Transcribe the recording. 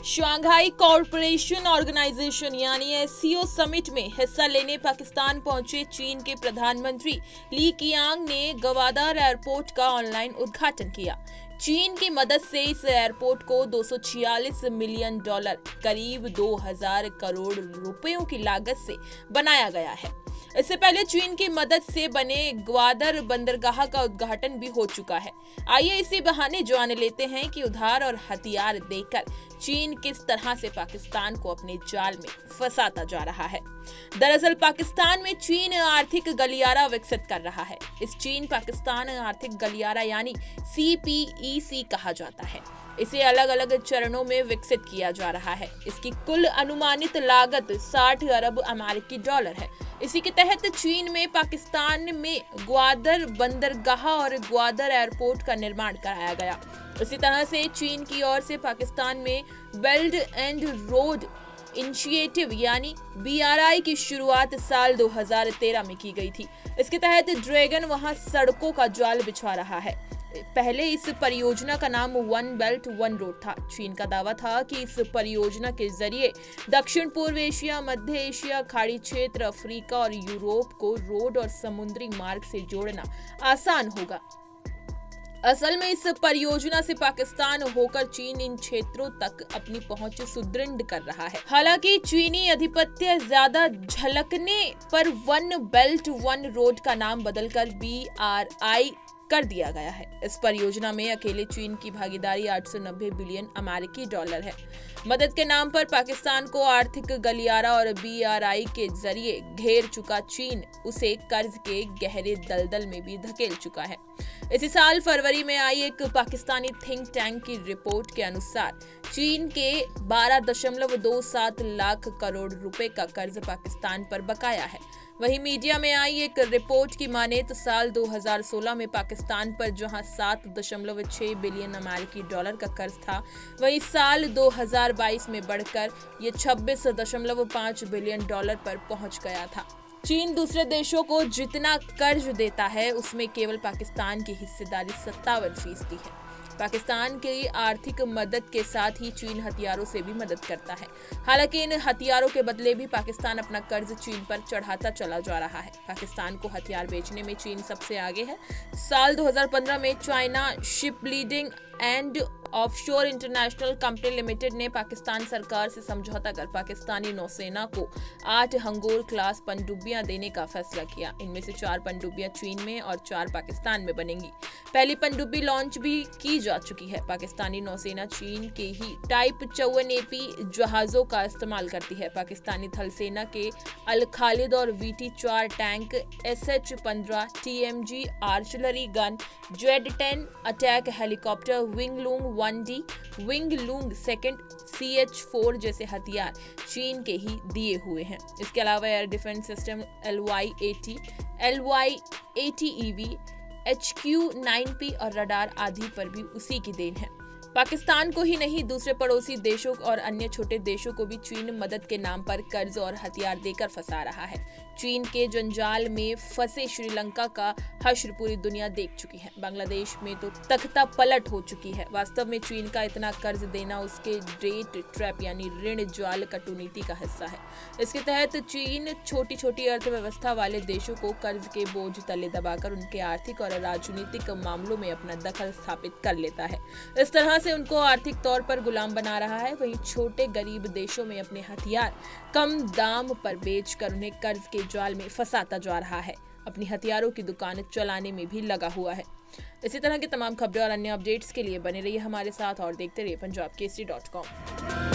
Shanghai cooperation organisation यानी SCO summit में हिस्सा लेने पाकिस्तान पहुंचे चीन के प्रधानमंत्री ली कीयांग ने ग्वादर एयरपोर्ट का ऑनलाइन उद्घाटन किया। चीन की मदद से इस एयरपोर्ट को $246 मिलियन करीब 2000 करोड़ रुपयों की लागत से बनाया गया है। इससे पहले चीन की मदद से बने ग्वादर बंदरगाह का उद्घाटन भी हो चुका है। आइए इसी बहाने जान लेते हैं कि उधार और हथियार देकर चीन किस तरह से पाकिस्तान को अपने जाल में फंसाता जा रहा है। दरअसल पाकिस्तान में चीन आर्थिक गलियारा विकसित कर रहा है। इस चीन पाकिस्तान आर्थिक गलियारा यानी CPEC कहा जाता है। इसे अलग अलग चरणों में विकसित किया जा रहा है। इसकी कुल अनुमानित लागत 60 अरब अमेरिकी डॉलर है। इसी के तहत चीन में पाकिस्तान में ग्वादर बंदरगाह और ग्वादर एयरपोर्ट का निर्माण कराया गया। इसी तरह से चीन की ओर से पाकिस्तान में बेल्ट एंड रोड इनिशिएटिव यानी BRI की शुरुआत साल 2013 में की गई थी। इसके तहत ड्रैगन वहां सड़कों का जाल बिछा रहा है। पहले इस परियोजना का नाम वन बेल्ट वन रोड था। चीन का दावा था कि इस परियोजना के जरिए दक्षिण पूर्व एशिया, मध्य एशिया, खाड़ी क्षेत्र, अफ्रीका और यूरोप को रोड और समुद्री मार्ग से जोड़ना आसान होगा। असल में इस परियोजना से पाकिस्तान होकर चीन इन क्षेत्रों तक अपनी पहुंच सुदृढ़ कर रहा है। हालांकि चीनी आधिपत्य ज्यादा झलकने पर वन बेल्ट वन रोड का नाम बदलकर BRI कर दिया गया है। इस परियोजना में अकेले चीन की भागीदारी 890 बिलियन अमेरिकी डॉलर है। मदद के नाम पर पाकिस्तान को आर्थिक गलियारा और BRI के जरिए घेर चुका चीन उसे कर्ज के गहरे दलदल में भी धकेल चुका है। इसी साल फरवरी में आई एक पाकिस्तानी थिंक टैंक की रिपोर्ट के अनुसार चीन के 12.27 लाख करोड़ रुपए का कर्ज पाकिस्तान पर बकाया है। वहीं मीडिया में आई एक रिपोर्ट की माने तो साल 2016 में पाकिस्तान पर जहां 7.6 बिलियन अमेरिकी डॉलर का कर्ज था, वहीं साल 2022 में बढ़कर ये 26.5 बिलियन डॉलर पर पहुंच गया था। चीन दूसरे देशों को जितना कर्ज देता है उसमें केवल पाकिस्तान की हिस्सेदारी 57% है। पाकिस्तान की आर्थिक मदद के साथ ही चीन हथियारों से भी मदद करता है। हालांकि इन हथियारों के बदले भी पाकिस्तान अपना कर्ज चीन पर चढ़ाता चला जा रहा है। पाकिस्तान को हथियार बेचने में चीन सबसे आगे है। साल 2015 में China shipbuilding and offshore international company limited ने पाकिस्तान सरकार से समझौता कर पाकिस्तानी नौसेना को 8 हंगोर क्लास पनडुब्बियां देने का फैसला किया। इनमें से 4 पनडुब्बियां चीन में और 4 पाकिस्तान में बनेंगी। पहली पनडुब्बी लॉन्च भी की जा चुकी है। पाकिस्तानी नौसेना चीन के ही टाइप 54AP जहाजों का इस्तेमाल करती है। पाकिस्तानी थल सेना के अल खालिद और VT-4 tank, SH-15 TMG artillery gun, Z-10 attack helicopter, wing Loong 1D, wing Loong second, CH-4 जैसे हथियार चीन के ही दिए हुए हैं। इसके अलावा air defence system LY-80, LY-80EV, HQ-9P और रडार आदि पर भी उसी की देन है। पाकिस्तान को ही नहीं दूसरे पड़ोसी देशों और अन्य छोटे देशों को भी चीन मदद के नाम पर कर्ज और हथियार देकर फंसा रहा है। चीन के जंजाल में फंसे श्रीलंका का हश्र पूरी दुनिया देख चुकी है। बांग्लादेश में तो तख्ता पलट हो चुकी है। वास्तव में चीन का इतना कर्ज देना उसके डेट ट्रैप यानी ऋण जाल कटुनीति का हिस्सा है। इसके तहत चीन छोटी छोटी अर्थव्यवस्था वाले देशों को कर्ज के बोझ तले दबाकर उनके आर्थिक और राजनीतिक मामलों में अपना दखल स्थापित कर लेता है। इस तरह से उनको आर्थिक तौर पर गुलाम बना रहा है। वहीं छोटे गरीब देशों में अपने हथियार कम दाम पर बेचकर उन्हें कर्ज के जाल में फंसाता जा रहा है। अपनी हथियारों की दुकान चलाने में भी लगा हुआ है। इसी तरह की तमाम खबरें और अन्य अपडेट्स के लिए बने रहिए हमारे साथ और देखते रहिए punjabkesari.com।